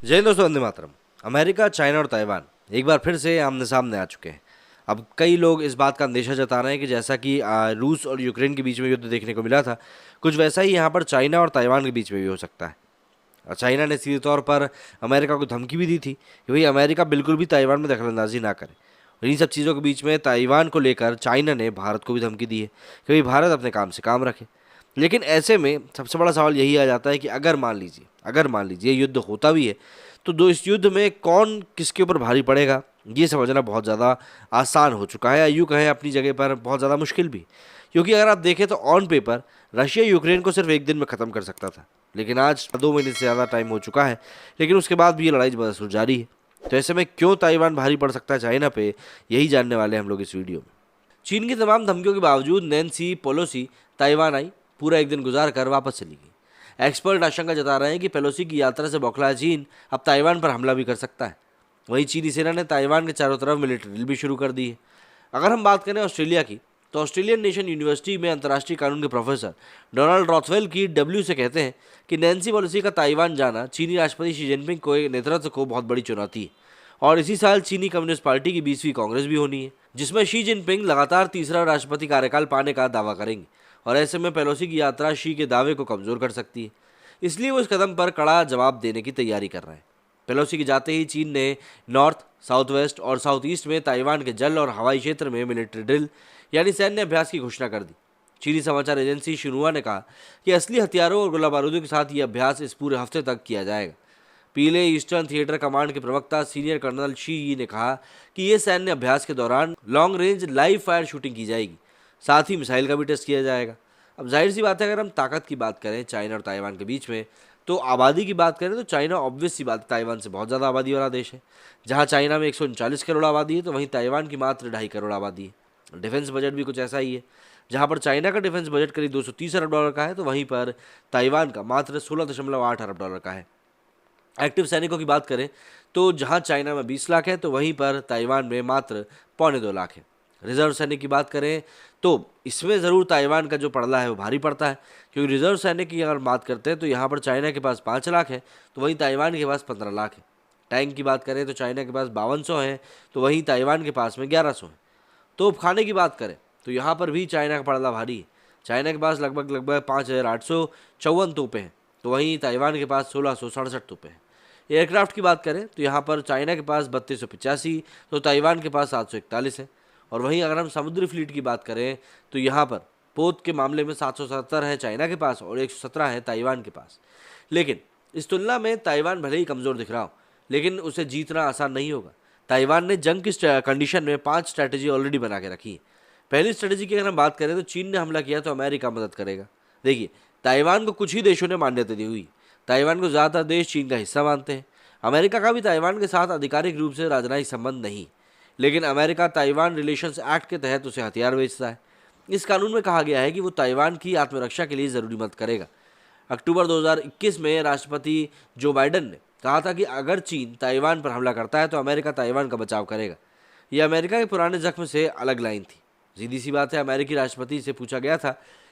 जय हिंद दोस्तों, Vande Mataram. America, China और ताइवान एक बार फिर से आमने सामने आ चुके हैं। अब कई लोग इस बात का अंदेशा जता रहे हैं कि जैसा कि रूस और यूक्रेन के बीच में युद्ध देखने को मिला था, कुछ वैसा ही यहाँ पर चाइना और ताइवान के बीच में भी हो सकता है। और चाइना ने सीधे तौर पर अमेरिका को धमकी भी दी थी कि भाई अमेरिका बिल्कुल भी ताइवान में दखलंदाजी ना करे। और इन सब चीज़ों के बीच में ताइवान को लेकर चाइना ने भारत को भी धमकी दी है कि भाई भारत अपने काम से काम रखे। लेकिन ऐसे में सबसे बड़ा सवाल यही आ जाता है कि अगर मान लीजिए युद्ध होता भी है, तो दो इस युद्ध में कौन किसके ऊपर भारी पड़ेगा, ये समझना बहुत ज़्यादा आसान हो चुका है, या यूँ कहें अपनी जगह पर बहुत ज़्यादा मुश्किल भी। क्योंकि अगर आप देखें तो ऑन पेपर रशिया यूक्रेन को सिर्फ एक दिन में ख़त्म कर सकता था, लेकिन आज 2 महीने से ज़्यादा टाइम हो चुका है, लेकिन उसके बाद भी ये लड़ाई बदस्तूर जारी है। तो ऐसे में क्यों ताइवान भारी पड़ सकता है चाइना पे, यही जानने वाले हैं हम लोग इस वीडियो में। चीन की तमाम धमकियों के बावजूद नैन्सी पेलोसी ताइवान आई, पूरा एक दिन गुजार कर वापस चली गई। एक्सपर्ट आशंका जता रहे हैं कि पेलोसी की यात्रा से बौखलाया चीन अब ताइवान पर हमला भी कर सकता है। वहीं चीनी सेना ने ताइवान के चारों तरफ मिलिट्री ड्रिल भी शुरू कर दी है। अगर हम बात करें ऑस्ट्रेलिया की, तो ऑस्ट्रेलियन नेशन यूनिवर्सिटी में अंतर्राष्ट्रीय कानून के प्रोफेसर डोनाल्ड रॉथवेल की डब्ल्यू से कहते हैं कि नैन्सी पेलोसी का ताइवान जाना चीनी राष्ट्रपति शी जिनपिंग को नेतृत्व को बहुत बड़ी चुनौती है। और इसी साल चीनी कम्युनिस्ट पार्टी की 20वीं कांग्रेस भी होनी है, जिसमें शी जिनपिंग लगातार तीसरा राष्ट्रपति कार्यकाल पाने का दावा करेंगे। और ऐसे में पेलोसी की यात्रा शी के दावे को कमजोर कर सकती है, इसलिए वो इस कदम पर कड़ा जवाब देने की तैयारी कर रहे हैं। पेलोसी के जाते ही चीन ने नॉर्थ, साउथ वेस्ट और साउथ ईस्ट में ताइवान के जल और हवाई क्षेत्र में मिलिट्री ड्रिल यानी सैन्य अभ्यास की घोषणा कर दी। चीनी समाचार एजेंसी शिन्हुआ ने कहा कि असली हथियारों और गोला बारूदों के साथ ये अभ्यास इस पूरे हफ्ते तक किया जाएगा। पीले ईस्टर्न थिएटर कमांड के प्रवक्ता सीनियर कर्नल शी यी ने कहा कि ये सैन्य अभ्यास के दौरान long range live fire shooting की जाएगी, साथ ही मिसाइल का भी टेस्ट किया जाएगा। अब जाहिर सी बात है, अगर हम ताकत की बात करें चाइना और ताइवान के बीच में, तो आबादी की बात करें तो चाइना ऑब्वियस सी बात है, ताइवान से बहुत ज़्यादा आबादी वाला देश है। जहाँ चाइना में 139 करोड़ आबादी है, तो वहीं ताइवान की मात्र 2.5 करोड़ आबादी है। डिफेंस बजट भी कुछ ऐसा ही है, जहाँ पर चाइना का डिफेंस बजट करीब 230 अरब डॉलर का है, तो वहीं पर ताइवान का मात्र 16.8 अरब डॉलर का है। एक्टिव सैनिकों की बात करें तो जहां चाइना में 20 लाख है, तो वहीं पर ताइवान में मात्र 1.25 लाख है। रिजर्व सैनिक की बात करें तो इसमें ज़रूर ताइवान का जो पड़ला है वो भारी पड़ता है, क्योंकि रिजर्व सैनिक की अगर बात करते हैं तो यहाँ पर चाइना के पास 5 लाख है, तो वहीं ताइवान के पास 15 लाख है। टैंक की बात करें तो चाइना के पास 5200 है, तो वहीं ताइवान के पास में 1100 है। तोप खाने की बात करें तो यहाँ पर भी चाइना का पड़ला भारी है। चाइना के पास लगभग 5,854 तोपें हैं, तो वहीं ताइवान के पास 1,667 तोपें हैं। एयरक्राफ्ट की बात करें तो यहाँ पर चाइना के पास 3285, तो ताइवान के पास 741 है। और वहीं अगर हम समुद्री फ्लीट की बात करें तो यहाँ पर पोत के मामले में 777 है चाइना के पास और 117 है ताइवान के पास। लेकिन इस तुलना में ताइवान भले ही कमज़ोर दिख रहा हो, लेकिन उसे जीतना आसान नहीं होगा। ताइवान ने जंग की कंडीशन में 5 स्ट्रैटेजी ऑलरेडी बना के रखी है। पहली स्ट्रैटेजी की अगर हम बात करें तो चीन ने हमला किया तो अमेरिका मदद करेगा। देखिए, ताइवान को कुछ ही देशों ने मान्यता दी हुई। ताइवान को ज़्यादातर देश चीन का हिस्सा मानते हैं। अमेरिका का भी ताइवान के साथ आधिकारिक रूप से राजनयिक संबंध नहीं, लेकिन अमेरिका ताइवान रिलेशंस एक्ट के तहत उसे हथियार बेचता है। इस कानून में कहा गया है कि वो ताइवान की आत्मरक्षा के लिए ज़रूरी मदद करेगा। अक्टूबर 2021 में राष्ट्रपति जो बाइडन ने कहा था कि अगर चीन ताइवान पर हमला करता है तो अमेरिका ताइवान का बचाव करेगा। यह अमेरिका के पुराने जख्म से अलग लाइन थी। सीधी सी बात है, अमेरिकी राष्ट्रपति से पूछा गया था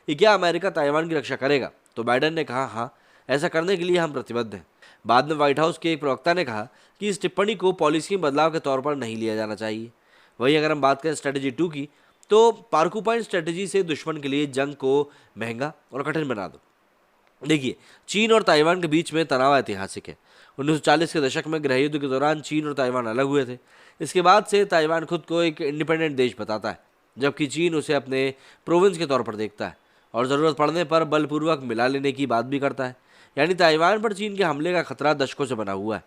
कि क्या अमेरिका ताइवान की रक्षा करेगा, तो बाइडन ने कहा हाँ, ऐसा करने के लिए हम प्रतिबद्ध हैं। बाद में व्हाइट हाउस के एक प्रवक्ता ने कहा कि इस टिप्पणी को पॉलिसी में बदलाव के तौर पर नहीं लिया जाना चाहिए। वहीं अगर हम बात करें स्ट्रेटेजी 2 की, तो पार्कुपाइन स्ट्रेटेजी से दुश्मन के लिए जंग को महंगा और कठिन बना दो। देखिए, चीन और ताइवान के बीच में तनाव ऐतिहासिक है। 1940 के दशक में गृह युद्ध के दौरान चीन और ताइवान अलग हुए थे। इसके बाद से ताइवान खुद को एक इंडिपेंडेंट देश बताता है, जबकि चीन उसे अपने प्रोविंस के तौर पर देखता है और ज़रूरत पड़ने पर बलपूर्वक मिला लेने की बात भी करता है। यानी ताइवान पर चीन के हमले का खतरा दशकों से बना हुआ है।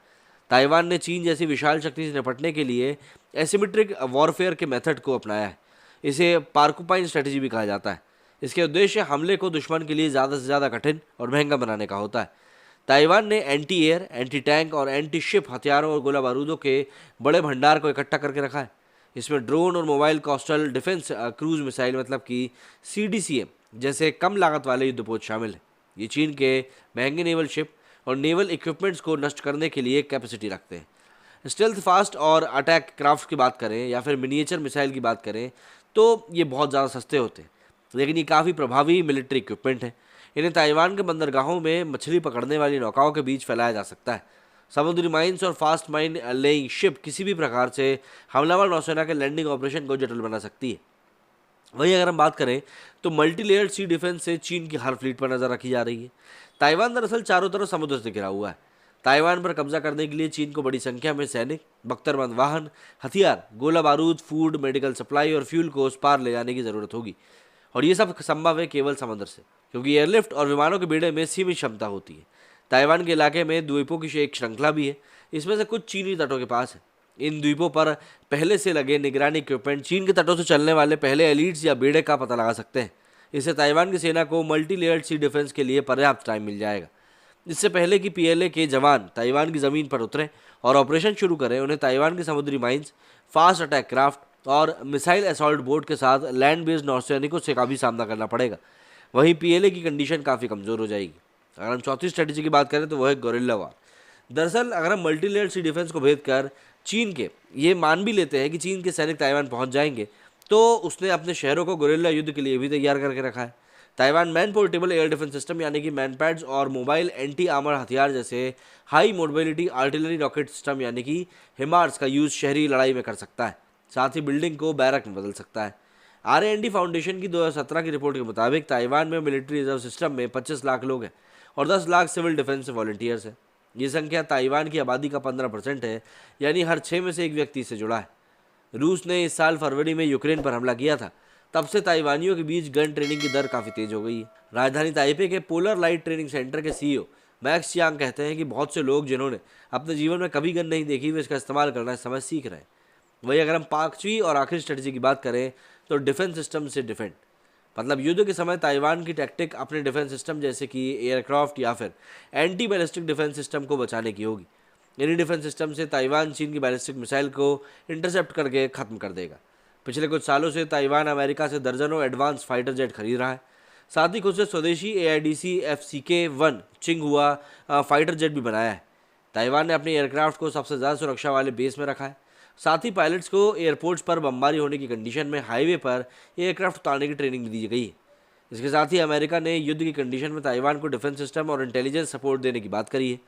ताइवान ने चीन जैसी विशाल शक्ति से निपटने के लिए एसिमेट्रिक वॉरफेयर के मेथड को अपनाया है। इसे पार्कुपाइन स्ट्रेटेजी भी कहा जाता है। इसके उद्देश्य हमले को दुश्मन के लिए ज़्यादा से ज़्यादा कठिन और महंगा बनाने का होता है। ताइवान ने एंटी एयर, एंटी टैंक और एंटी शिप हथियारों और गोला बारूदों के बड़े भंडार को इकट्ठा करके रखा है। इसमें ड्रोन और mobile coastal defence cruise missile मतलब कि CDCM जैसे कम लागत वाले युद्धपोत शामिल हैं। ये चीन के महंगे नेवल शिप और नेवल इक्विपमेंट्स को नष्ट करने के लिए कैपेसिटी रखते हैं। स्टेल्थ फास्ट और अटैक क्राफ्ट की बात करें या फिर मिनिएचर मिसाइल की बात करें तो ये बहुत ज़्यादा सस्ते होते हैं, लेकिन ये काफ़ी प्रभावी मिलिट्री इक्विपमेंट है। इन्हें ताइवान के बंदरगाहों में मछली पकड़ने वाली नौकाओं के बीच फैलाया जा सकता है। समुद्री माइंस और फास्ट माइन लेइंग शिप किसी भी प्रकार से हमलावर नौसेना के लैंडिंग ऑपरेशन को जटिल बना सकती है। वहीं अगर हम बात करें तो मल्टी लेयर्ड सी डिफेंस से चीन की हर फ्लीट पर नजर रखी जा रही है। ताइवान दरअसल चारों तरफ समुद्र से घिरा हुआ है। ताइवान पर कब्जा करने के लिए चीन को बड़ी संख्या में सैनिक, बख्तरबंद वाहन, हथियार, गोला बारूद, फूड, मेडिकल सप्लाई और फ्यूल को उस पार ले जाने की जरूरत होगी। और ये सब संभव है केवल समंदर से, क्योंकि एयरलिफ्ट और विमानों के बेड़े में सीमित क्षमता होती है। ताइवान के इलाके में द्वीपों की एक श्रृंखला भी है, इसमें से कुछ चीनी तटों के पास है। इन द्वीपों पर पहले से लगे निगरानी इक्विपमेंट चीन के तटों से चलने वाले पहले एलिट्स या बेड़े का पता लगा सकते हैं। इससे ताइवान की सेना को मल्टी लेयर्ड सी डिफेंस के लिए पर्याप्त टाइम मिल जाएगा। इससे पहले कि पीएलए के जवान ताइवान की ज़मीन पर उतरें और ऑपरेशन शुरू करें, उन्हें ताइवान के समुद्री माइंस, फास्ट अटैक क्राफ्ट और मिसाइल असॉल्ट बोट के साथ लैंड बेस्ड नौसैनिकों से का भी सामना करना पड़ेगा। वहीं पीएलए की कंडीशन काफ़ी कमज़ोर हो जाएगी। अगर हम चौथी स्ट्रेटेजी की बात करें तो वह है गोरिल्ला वार। दरअसल अगर हम मल्टी लेयर्ड सी डिफेंस को भेद कर चीन के ये मान भी लेते हैं कि चीन के सैनिक ताइवान पहुंच जाएंगे, तो उसने अपने शहरों को गोरिल्ला युद्ध के लिए भी तैयार करके रखा है। Taiwan man portable air defence system यानी कि मैनपैड्स और मोबाइल एंटी आर्मर हथियार जैसे high mobility artillery rocket system यानी कि हिमार्स का यूज़ शहरी लड़ाई में कर सकता है। साथ ही बिल्डिंग को बैरक में बदल सकता है। आरएनडी फाउंडेशन की 2017 की रिपोर्ट के मुताबिक ताइवान में मिलिट्री रिजर्व सिस्टम में 25 लाख लोग हैं और 10 लाख सिविल डिफेंस वॉलंटियर्स हैं। ये संख्या ताइवान की आबादी का 15% है, यानी हर 6 में से एक व्यक्ति से जुड़ा है। रूस ने इस साल फरवरी में यूक्रेन पर हमला किया था, तब से ताइवानियों के बीच गन ट्रेनिंग की दर काफ़ी तेज हो गई है। राजधानी ताइपे के पोलर लाइट ट्रेनिंग सेंटर के सीईओ मैक्स चियांग कहते हैं कि बहुत से लोग जिन्होंने अपने जीवन में कभी गन नहीं देखी, वे इसका इस्तेमाल करना इस समय सीख रहे हैं। वहीं अगर हम पांचवी और आखिरी स्ट्रेटजी की बात करें तो डिफेंस सिस्टम से डिफेंड, मतलब युद्ध के समय ताइवान की टैक्टिक अपने डिफेंस सिस्टम जैसे कि एयरक्राफ्ट या फिर एंटी बैलिस्टिक डिफेंस सिस्टम को बचाने की होगी। इन्हीं डिफेंस सिस्टम से ताइवान चीन की बैलिस्टिक मिसाइल को इंटरसेप्ट करके ख़त्म कर देगा। पिछले कुछ सालों से ताइवान अमेरिका से दर्जनों एडवांस फाइटर जेट खरीद रहा है। साथ ही खुद से स्वदेशी AIDC FCK-1 चिंगहुआ फाइटर जेट भी बनाया है। ताइवान ने अपने एयरक्राफ्ट को सबसे ज़्यादा सुरक्षा वाले बेस में रखा है। साथ ही पायलट्स को एयरपोर्ट्स पर बमबारी होने की कंडीशन में हाईवे पर एयरक्राफ्ट उतारने की ट्रेनिंग दी गई है। इसके साथ ही अमेरिका ने युद्ध की कंडीशन में ताइवान को डिफेंस सिस्टम और इंटेलिजेंस सपोर्ट देने की बात करी है।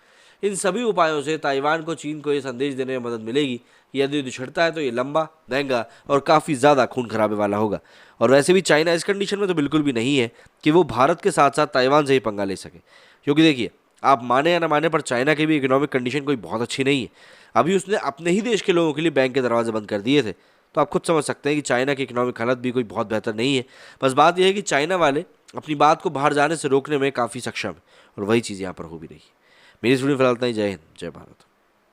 इन सभी उपायों से ताइवान को चीन को ये संदेश देने में मदद मिलेगी कि यदि युद्ध छिड़ता है तो ये लंबा, महंगा और काफ़ी ज़्यादा खून खराबे वाला होगा। और वैसे भी चाइना इस कंडीशन में तो बिल्कुल भी नहीं है कि वो भारत के साथ साथ ताइवान से ही पंगा ले सके, क्योंकि देखिए आप माने या ना माने पर चाइना की भी इकोनॉमिक कंडीशन कोई बहुत अच्छी नहीं है। अभी उसने अपने ही देश के लोगों के लिए बैंक के दरवाजे बंद कर दिए थे, तो आप खुद समझ सकते हैं कि चाइना की इकोनॉमिक हालत भी कोई बहुत बेहतर नहीं है। बस बात यह है कि चाइना वाले अपनी बात को बाहर जाने से रोकने में काफ़ी सक्षम है और वही चीज़ यहाँ पर हो भी रही है। मेरी इस वीडियो में फिलहाल इतना ही। जय हिंद, जय भारत।